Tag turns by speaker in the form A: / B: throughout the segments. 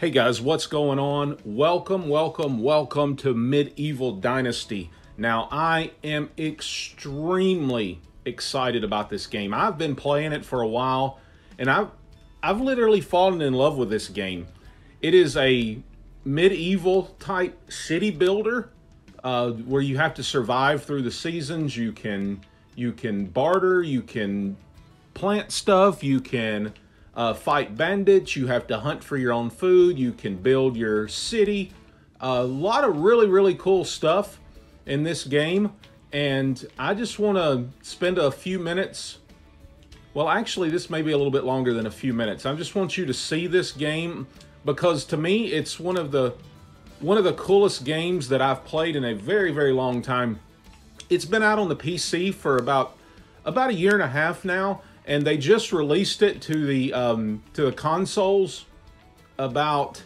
A: Hey guys, what's going on? Welcome to Medieval Dynasty. Now, I am extremely excited about this game. I've been playing it for a while, and I've literally fallen in love with this game. It is a medieval type city builder where you have to survive through the seasons. You can barter, you can plant stuff, you can fight bandits, you have to hunt for your own food, you can build your city. A lot of really cool stuff in this game, and I just want to spend a few minutes. Well, actually, this may be a little bit longer than a few minutes. I just want you to see this game because to me, it's one of the coolest games that I've played in a very long time. It's been out on the PC for about a year and a half now, and they just released it to the consoles about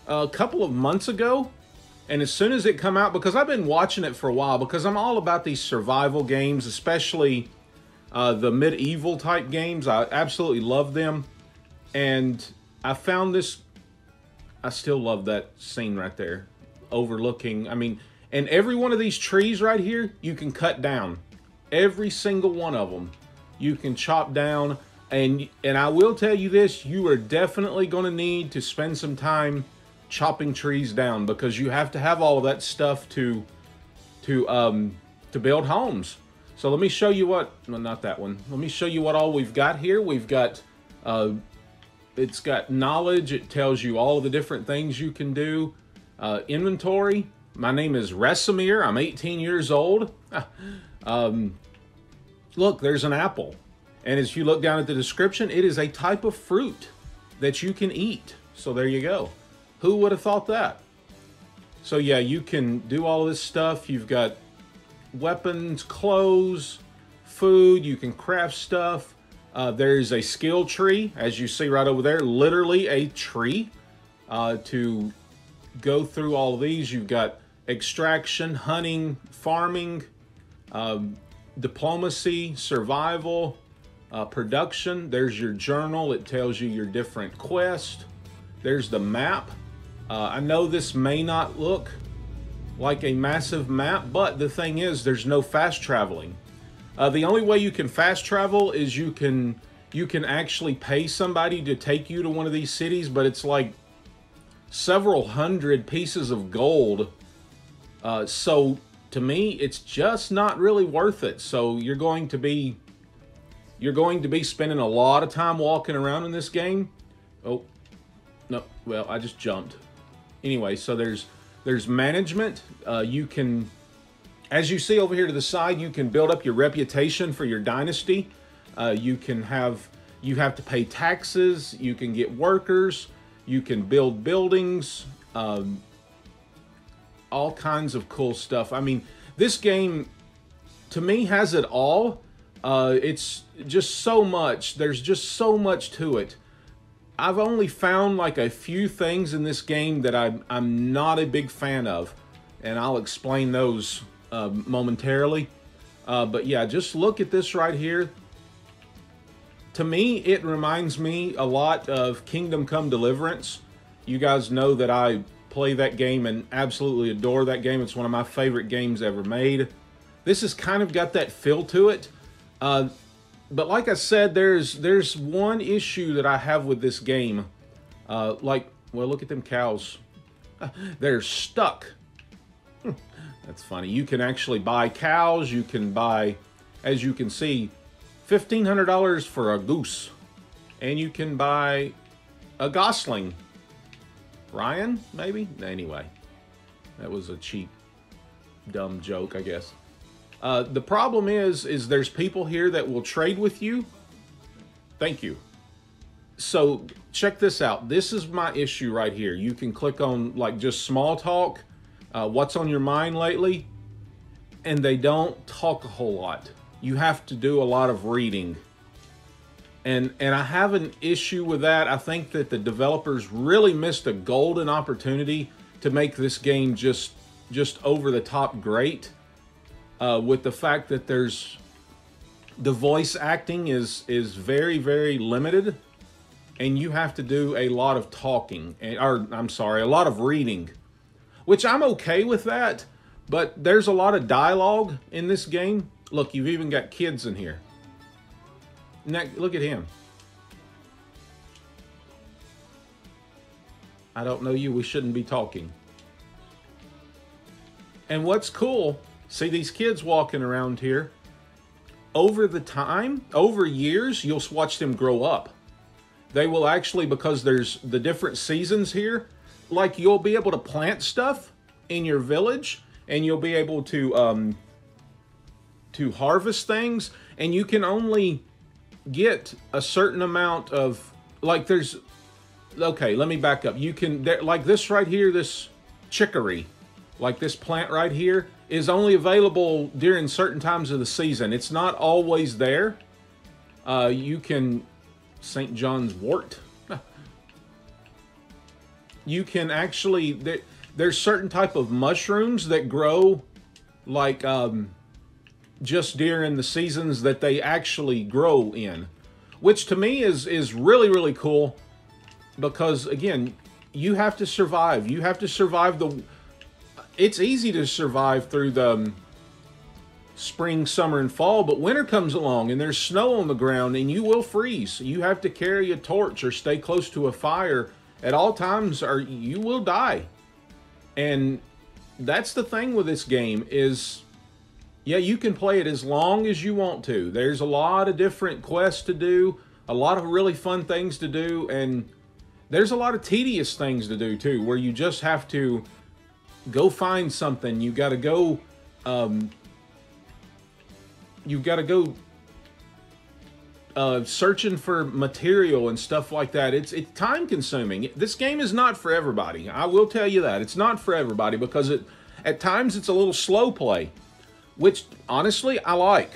A: a couple of months ago. And as soon as it come out, because I've been watching it for a while, because I'm all about these survival games, especially the medieval type games. I absolutely love them. And I found this, I still love that scene right there, overlooking, and every one of these trees right here, you can cut down. Every single one of them you can chop down, and I will tell you this, you are definitely going to need to spend some time chopping trees down, because you have to have all of that stuff to build homes. So let me show you what, no, not that one. Let me show you what all we've got here. We've got, it's got knowledge. It tells you all of the different things you can do. Inventory. My name is Resimir. I'm 18 years old. Look, there's an apple. And as you look down at the description, it is a type of fruit that you can eat. So there you go. Who would have thought that? So yeah, you can do all of this stuff. You've got weapons, clothes, food. You can craft stuff. There's a skill tree, as you see right over there. Literally a tree to go through all of these. You've got extraction, hunting, farming, diplomacy, survival, production. There's your journal. It tells you your different quests. There's the map. I know this may not look like a massive map, but the thing is, there's no fast traveling. The only way you can fast travel is you can actually pay somebody to take you to one of these cities, but it's like several hundred pieces of gold. So to me, it's just not really worth it. So you're going to be spending a lot of time walking around in this game. Oh, no, well, I just jumped. Anyway, so there's management. You can, as you see over here to the side, you can build up your reputation for your dynasty. You have to pay taxes. You can get workers. You can build buildings. All kinds of cool stuff. This game, to me, has it all. It's just so much. There's just so much to it. I've only found like a few things in this game that I'm not a big fan of, and I'll explain those momentarily. But yeah, just look at this right here. To me, it reminds me a lot of Kingdom Come Deliverance. You guys know that I play that game and absolutely adore that game. It's one of my favorite games ever made. This has kind of got that feel to it. But like I said, there's one issue that I have with this game. Well, look at them cows. They're stuck. That's funny. You can actually buy cows. You can buy, as you can see, $1,500 for a goose. And you can buy a gosling. Ryan, maybe? Anyway, that was a cheap, dumb joke, I guess. The problem is there's people here that will trade with you. Thank you. So check this out. This is my issue right here. You can click on like just small talk, what's on your mind lately, and they don't talk a whole lot. You have to do a lot of reading. And I have an issue with that. I think that the developers really missed a golden opportunity to make this game just over the top great. With the fact that the voice acting is very limited, and you have to do a lot of talking, or I'm sorry, a lot of reading, which I'm okay with that, but there's a lot of dialogue in this game. Look, you've even got kids in here. Look at him. I don't know you, we shouldn't be talking. And what's cool, see these kids walking around here, over years, you'll watch them grow up. They will actually, because there's the different seasons here, like you'll be able to plant stuff in your village, and you'll be able to harvest things, and you can only get a certain amount of, like there's, okay, let me back up. You can, like this right here, this chicory, like this plant right here, is only available during certain times of the season. It's not always there. You can, St. John's wort. You can actually, there's certain type of mushrooms that grow like just during the seasons that they actually grow in, which to me is really, really cool, because again, you have to survive. You have to survive it's easy to survive through the spring, summer, and fall, but winter comes along and there's snow on the ground and you will freeze. You have to carry a torch or stay close to a fire at all times or you will die. And that's the thing with this game is, yeah, you can play it as long as you want to. There's a lot of different quests to do, a lot of really fun things to do, and there's a lot of tedious things to do too, where you just have to go find something. You got to go, searching for material and stuff like that. It's time consuming. This game is not for everybody. I will tell you that. It's not for everybody because at times it's a little slow play, which honestly I like.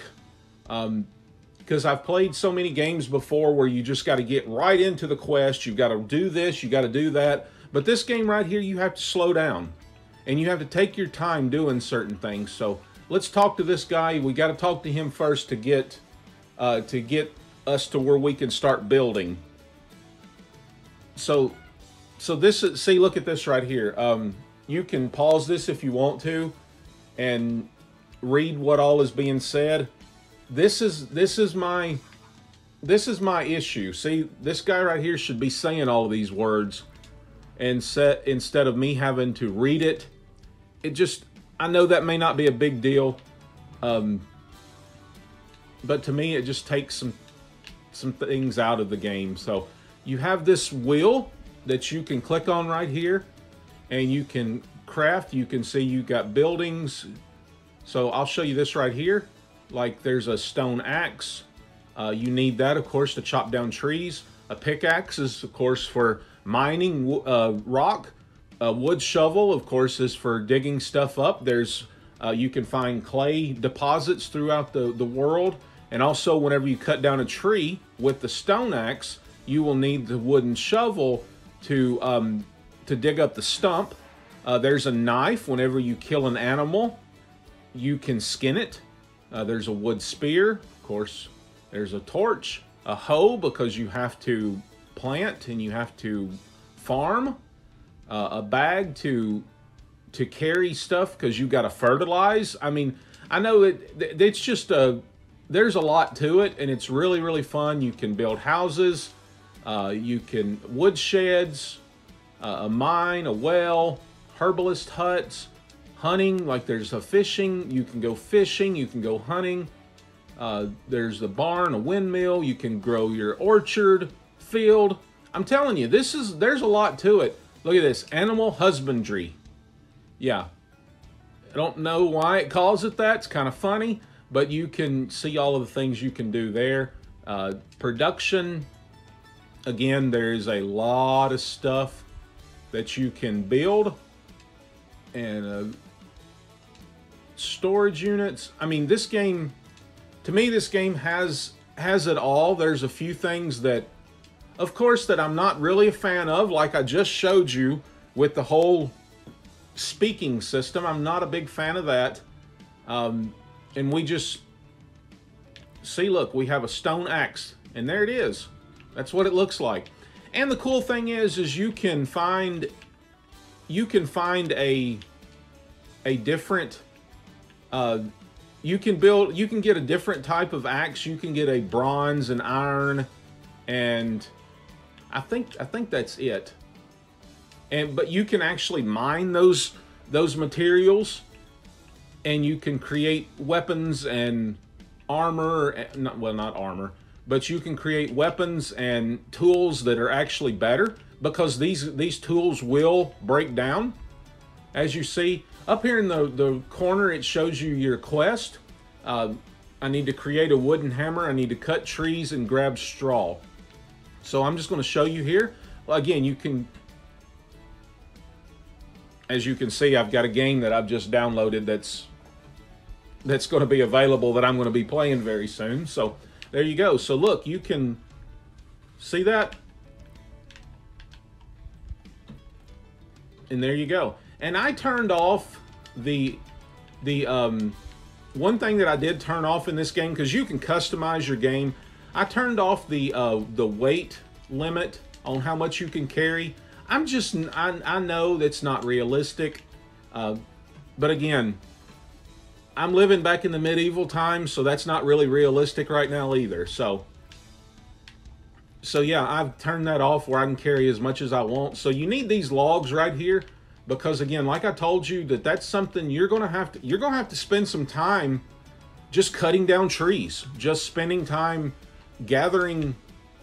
A: Because I've played so many games before where you just got to get right into the quest. You've got to do this, you got to do that. But this game right here, you have to slow down. And you have to take your time doing certain things. So let's talk to this guy. We got to talk to him first to get us to where we can start building. So this is, see, look at this right here. You can pause this if you want to and read what all is being said. This is my issue. See, this guy right here should be saying all of these words and instead of me having to read it. I know that may not be a big deal, but to me it just takes some things out of the game. So you have this wheel that you can click on right here, and you can craft. You can see you got buildings. So I'll show you this right here. Like there's a stone axe. You need that, of course, to chop down trees. A pickaxe is, of course, for mining rock. A wood shovel, of course, is for digging stuff up. There's you can find clay deposits throughout the world. And also, whenever you cut down a tree with the stone axe, you will need the wooden shovel to dig up the stump. There's a knife. Whenever you kill an animal, you can skin it. There's a wood spear. Of course, there's a torch. A hoe, because you have to plant and you have to farm. A bag to carry stuff because you got to fertilize. I mean, I know it's just there's a lot to it, and it's really, really fun. You can build houses, you can wood sheds, a mine, a well, herbalist huts, hunting. Like there's a fishing. You can go fishing. You can go hunting. There's a barn, a windmill. You can grow your orchard, field. I'm telling you, there's a lot to it. Look at this, animal husbandry. Yeah, I don't know why it calls it that. It's kind of funny, but you can see all of the things you can do there. Production, again, there's a lot of stuff that you can build. And storage units. I mean, this game, to me, this game has it all. There's a few things that, of course, that I'm not really a fan of, like I just showed you with the whole speaking system. I'm not a big fan of that. And we just see, look, we have a stone axe, and there it is. That's what it looks like. And the cool thing is you can find a different, you can get a different type of axe. You can get a bronze and iron, and I think that's it. But you can actually mine those materials, and you can create weapons and armor. Well, not armor, but you can create weapons and tools that are actually better, because these tools will break down. As you see up here in the corner, it shows you your quest. I need to create a wooden hammer. I need to cut trees and grab straw. So I'm just going to show you here. Again, you can, as you can see, I've got a game that I've just downloaded that's going to be available, that I'm going to be playing very soon. So there you go. So look, you can see that. And there you go. And I turned off the one thing that I did turn off in this game, because you can customize your game. I turned off the weight limit on how much you can carry. I know that's not realistic, but again, I'm living back in the medieval times, so that's not really realistic right now either. So yeah, I've turned that off where I can carry as much as I want. So you need these logs right here, because again, like I told you, that's something you're gonna have to spend some time just cutting down trees, just spending time gathering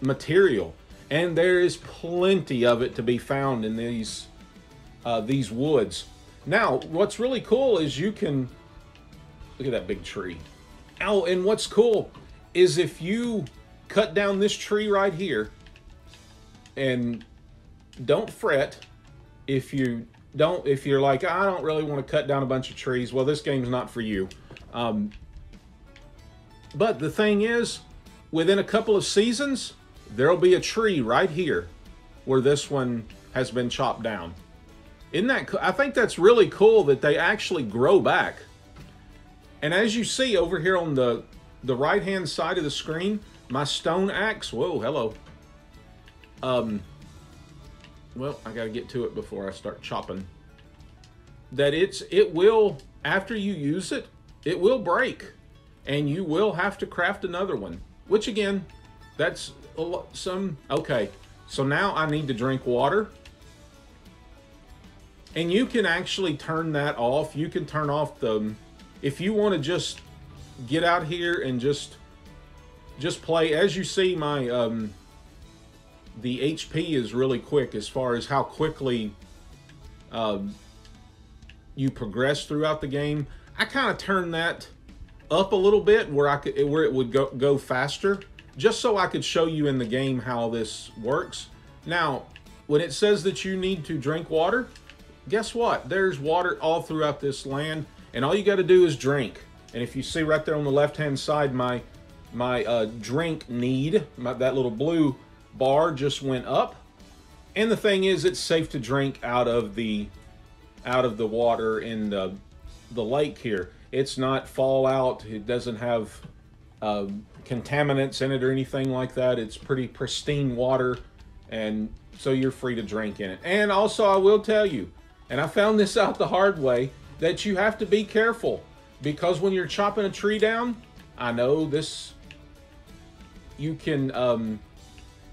A: material. And there is plenty of it to be found in these woods. Now, what's really cool is you can look at that big tree. Oh, and what's cool is if you cut down this tree right here, and don't fret if you're like, I don't really want to cut down a bunch of trees. Well, this game's not for you. But the thing is, within a couple of seasons, there'll be a tree right here where this one has been chopped down. Isn't that cool? I think that's really cool that they actually grow back. And as you see over here on the right-hand side of the screen, my stone axe, whoa, hello. Well, I gotta get to it before I start chopping. That it will, after you use it, it will break. And you will have to craft another one. Which again, that's okay. So now I need to drink water. And you can actually turn that off. You can turn off if you want to just get out here and just play. As you see, my the HP is really quick as far as how quickly you progress throughout the game. I kind of turned that up a little bit where it would go faster, just so I could show you in the game how this works. Now, when it says that you need to drink water, guess what? There's water all throughout this land, and all you got to do is drink. And if you see right there on the left-hand side, my drink need, that little blue bar just went up. And the thing is, it's safe to drink out of the water in the lake here. It's not fallout. It doesn't have contaminants in it or anything like that. It's pretty pristine water, and so you're free to drink in it. And also, I will tell you, and I found this out the hard way, that you have to be careful, because when you're chopping a tree down, I know this, you can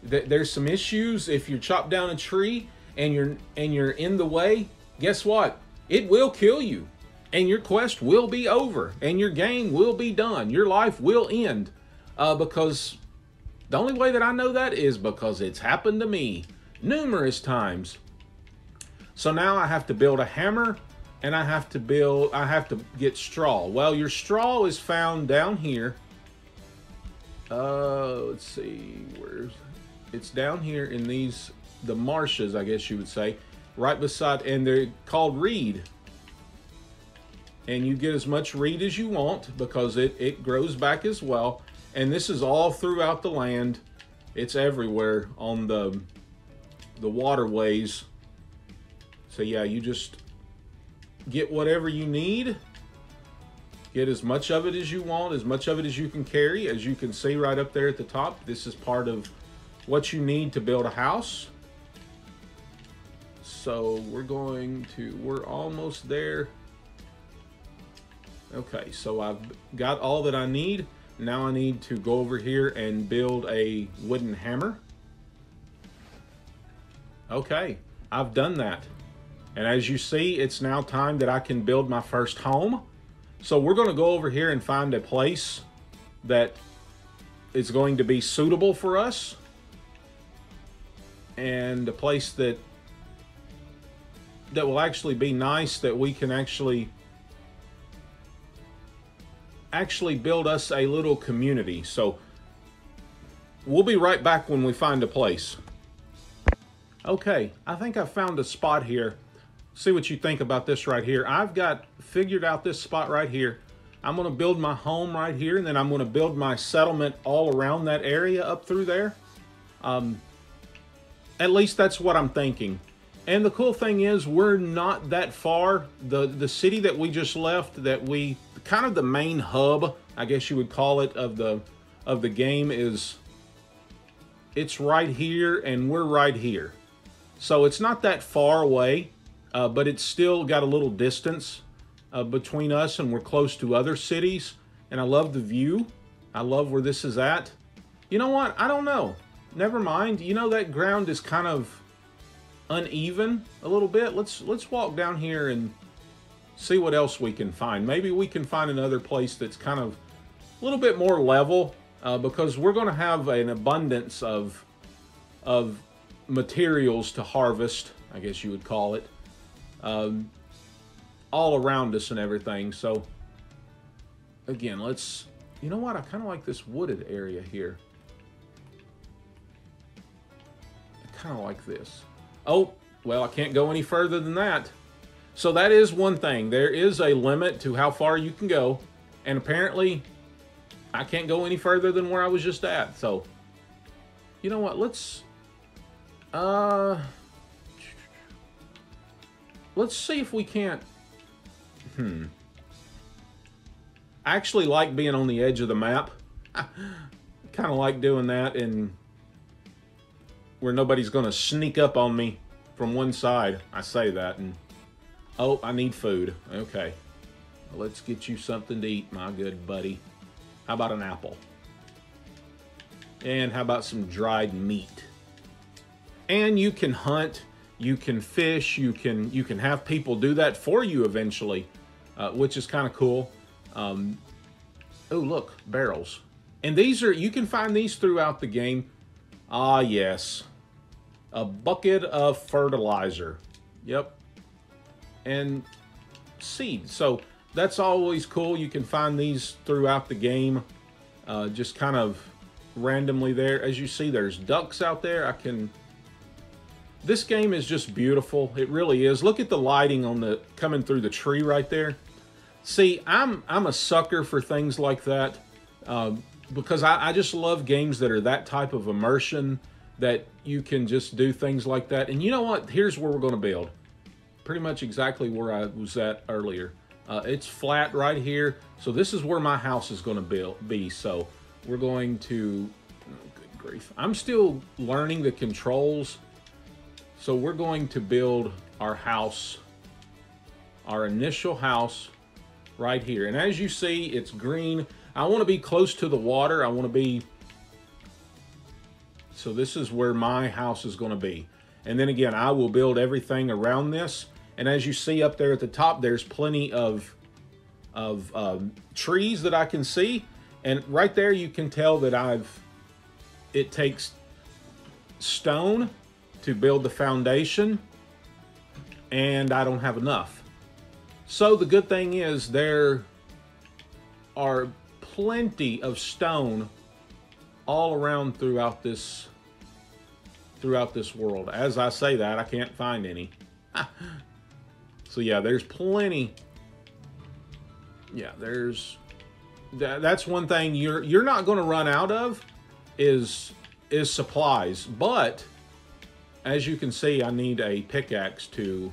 A: there's some issues if you chop down a tree and you're in the way. Guess what? It will kill you. And your quest will be over, and your game will be done. Your life will end, because the only way that I know that is because it's happened to me numerous times. So now I have to build a hammer, and I have to get straw. Well, your straw is found down here. Let's see, it's down here in the marshes, I guess you would say, right beside, and they're called reed. And you get as much reed as you want, because it grows back as well. And this is all throughout the land. It's everywhere on the waterways. So yeah, you just get whatever you need. Get as much of it as you want, as much of it as you can carry. As you can see right up there at the top, this is part of what you need to build a house. So we're almost there. Okay, so I've got all that I need. Now I need to go over here and build a wooden hammer. Okay, I've done that. And as you see, it's now time that I can build my first home. So we're going to go over here and find a place that is going to be suitable for us. And a place that will actually be nice, that we can actually build us a little community. So we'll be right back when we find a place. Okay, I think I found a spot here. See what you think about this right here. I've got figured out this spot right here. I'm going to build my home right here, and then I'm going to build my settlement all around that area up through there. At least that's what I'm thinking. And the cool thing is, we're not that far. The city that we just left, kind of the main hub, I guess you would call it, of the game it's right here, and we're right here. So it's not that far away, but it's still got a little distance between us, and we're close to other cities. And I love the view. I love where this is at. You know what? I don't know. Never mind. You know, that ground is kind of uneven a little bit. Let's walk down here and see what else we can find. Maybe we can find another place that's kind of a little bit more level, because we're going to have an abundance of materials to harvest, I guess you would call it, all around us and everything. So again, you know what? I kind of like this wooded area here. I kind of like this. Oh, well, I can't go any further than that. So that is one thing. There is a limit to how far you can go. And apparently, I can't go any further than where I was just at. So, you know what? Let's see if we can't... I actually like being on the edge of the map. I kind of like doing that, and where nobody's going to sneak up on me from one side. I say that, and oh, I need food. Okay, well, let's get you something to eat, my good buddy. How about an apple? And how about some dried meat? And you can hunt, you can fish, you can have people do that for you eventually, which is kind of cool. Oh, look, barrels. And you can find these throughout the game. Ah, yes. A bucket of fertilizer. Yep. And seed. So that's always cool. You can find these throughout the game, just kind of randomly there. As you see, there's ducks out there. This game is just beautiful. It really is. Look at the lighting coming through the tree right there. See, I'm a sucker for things like that, because I just love games that are that type of immersion, that you can just do things like that. And you know what? Here's where we're going to build. Pretty much exactly where I was at earlier. It's flat right here. So this is where my house is going to be. So we're going to... Oh, good grief. I'm still learning the controls. So we're going to build our house, our initial house right here. And as you see, it's green. I want to be close to the water. I want to be... So this is where my house is going to be. And then again, I will build everything around this. And as you see up there at the top, there's plenty of trees that I can see. And right there, you can tell that it takes stone to build the foundation, and I don't have enough. So the good thing is there are plenty of stone all around throughout this world. As I say that, I can't find any. So yeah, there's plenty. Yeah, that's one thing you're not going to run out of is supplies. But as you can see, I need a pickaxe to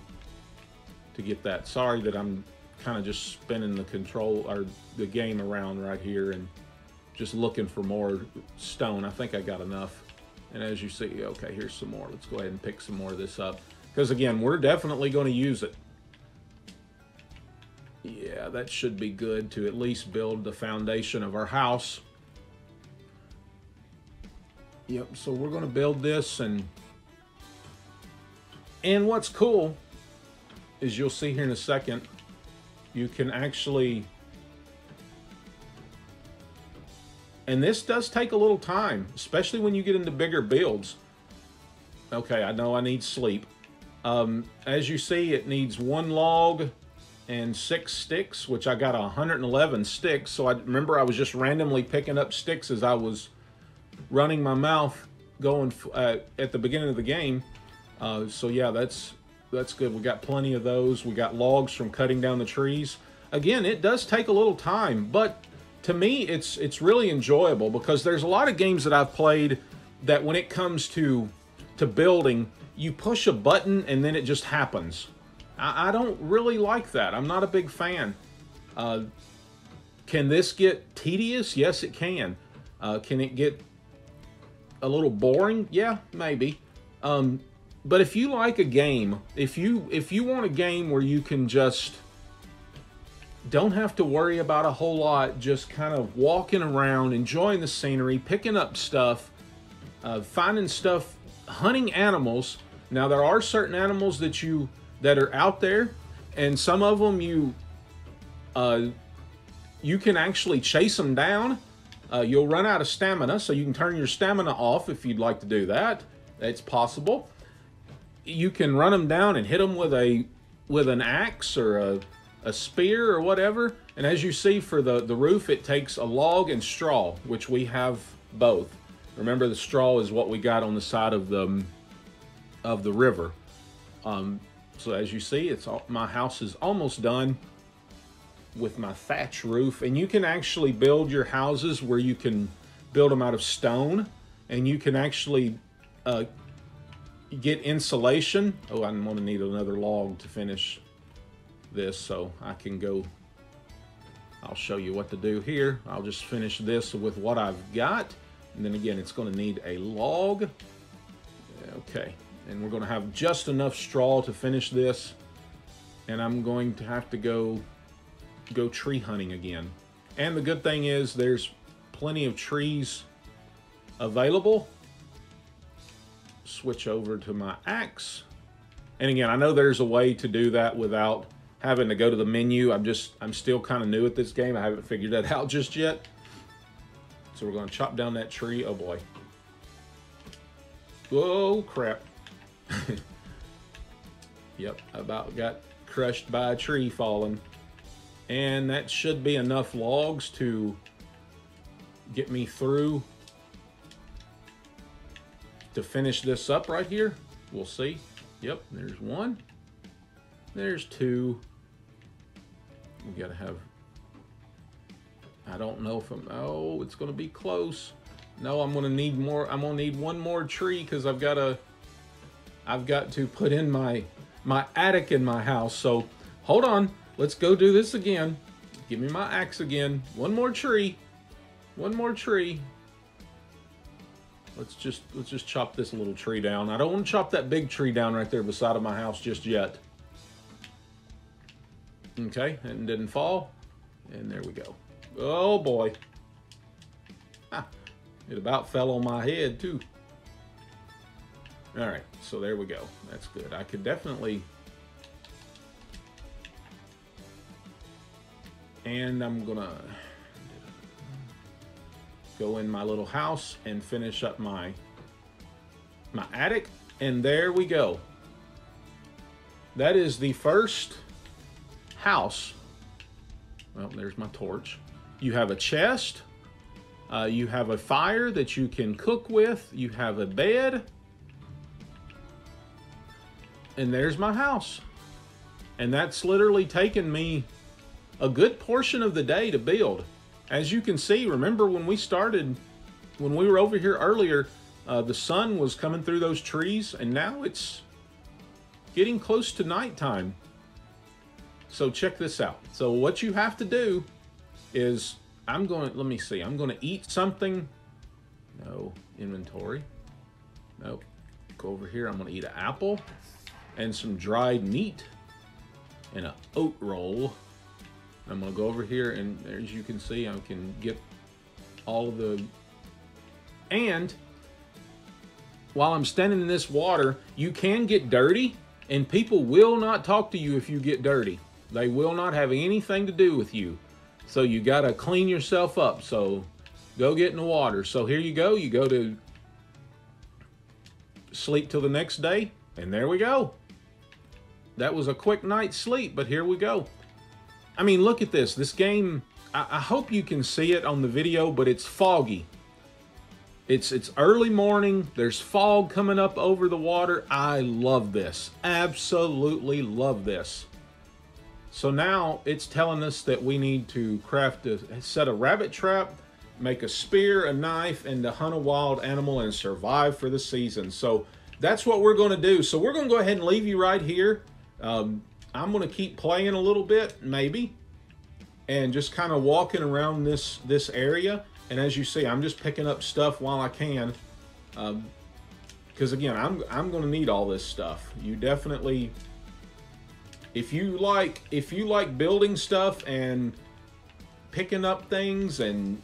A: get that. Sorry that I'm kind of just spinning the game around right here and just looking for more stone. I think I got enough. And as you see, okay, here's some more. Let's go ahead and pick some more of this up. Because again, we're definitely going to use it. Yeah, that should be good to at least build the foundation of our house. Yep, so we're going to build this, and what's cool is you'll see here in a second, you can actually, and this does take a little time, especially when you get into bigger builds. Okay, I know I need sleep. As you see, it needs 1 log and 6 sticks, which I got 111 sticks. So I remember I was just randomly picking up sticks as I was running my mouth going at the beginning of the game. So yeah, that's good. We got plenty of those. We got logs from cutting down the trees. Again, it does take a little time, but to me, it's really enjoyable, because there's a lot of games that I've played that when it comes to building, you push a button and then it just happens. I don't really like that. I'm not a big fan. Can this get tedious? Yes, it can. Can it get a little boring? Yeah, maybe. But if you like a game, if you want a game where you can just don't have to worry about a whole lot, just kind of walking around, enjoying the scenery, picking up stuff, finding stuff, hunting animals. Now there are certain animals that are out there, and some of them you can actually chase them down. You'll run out of stamina, so you can turn your stamina off if you'd like to do that. It's possible. You can run them down and hit them with an axe or a spear or whatever. And as you see, for the roof, it takes a log and straw, which we have both. Remember, the straw is what we got on the side of the river. So as you see, my house is almost done with my thatch roof. And you can actually build your houses where you can build them out of stone, and you can actually get insulation. Oh, I'm going to need another log to finish this, so I can go. I'll show you what to do here. I'll just finish this with what I've got, and then again, it's going to need a log. Okay, and we're going to have just enough straw to finish this, and I'm going to have to go tree hunting again. And the good thing is there's plenty of trees available. Switch over to my axe, and again, I know there's a way to do that without having to go to the menu. I'm still kind of new at this game. I haven't figured that out just yet. So we're going to chop down that tree. Oh boy. Whoa, crap. Yep, I about got crushed by a tree falling. And that should be enough logs to get me through to finish this up right here. We'll see. Yep, there's 1. There's 2. We gotta have, I don't know if oh, it's gonna be close. No, I'm gonna need more. I'm gonna need 1 more tree, because I've got to put in my attic in my house. So hold on, let's go do this again. Give me my axe again. 1 more tree. 1 more tree. Let's just chop this little tree down. I don't want to chop that big tree down right there beside of my house just yet. Okay, and didn't fall. And there we go. Oh boy. Ah, it about fell on my head too. All right, so there we go. That's good. I could definitely. And I'm gonna go in my little house and finish up my attic, and there we go. That is the first house. Well, there's my torch. You have a chest, you have a fire that you can cook with, you have a bed, and there's my house. And that's literally taken me a good portion of the day to build. As you can see, remember when we were over here earlier, the sun was coming through those trees, and now it's getting close to nighttime. So check this out. So what you have to do is, let me see, I'm going to eat something. No, inventory. Nope. Go over here. I'm going to eat an apple and some dried meat and an oat roll. I'm going to go over here, and as you can see, I can get all of the... And while I'm standing in this water, you can get dirty, and people will not talk to you if you get dirty. They will not have anything to do with you. So you got to clean yourself up. So go get in the water. So here you go. You go to sleep till the next day, and there we go. That was a quick night's sleep, but here we go. I mean, look at this. This game, I hope you can see it on the video, but it's foggy. It's early morning. There's fog coming up over the water. I love this. Absolutely love this. So now it's telling us that we need to set a rabbit trap, make a spear, a knife, and to hunt a wild animal and survive for the season. So that's what we're going to do. So we're going to go ahead and leave you right here. I'm going to keep playing a little bit, maybe, and just kind of walking around this area. And as you see, I'm just picking up stuff while I can, because again, I'm going to need all this stuff. You definitely, if you like building stuff and picking up things and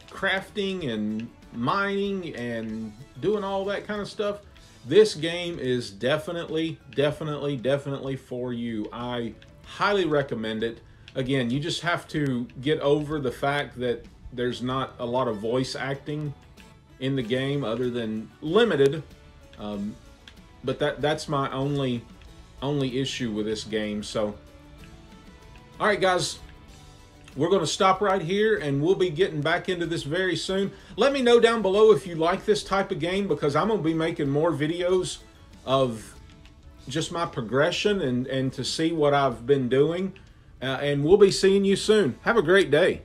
A: crafting and mining and doing all that kind of stuff, this game is definitely for you. I highly recommend it. Again, you just have to get over the fact that there's not a lot of voice acting in the game other than limited. But that's my only issue with this game. So, all right, guys. We're going to stop right here, and we'll be getting back into this very soon. Let me know down below if you like this type of game, because I'm going to be making more videos of just my progression and to see what I've been doing. And we'll be seeing you soon. Have a great day.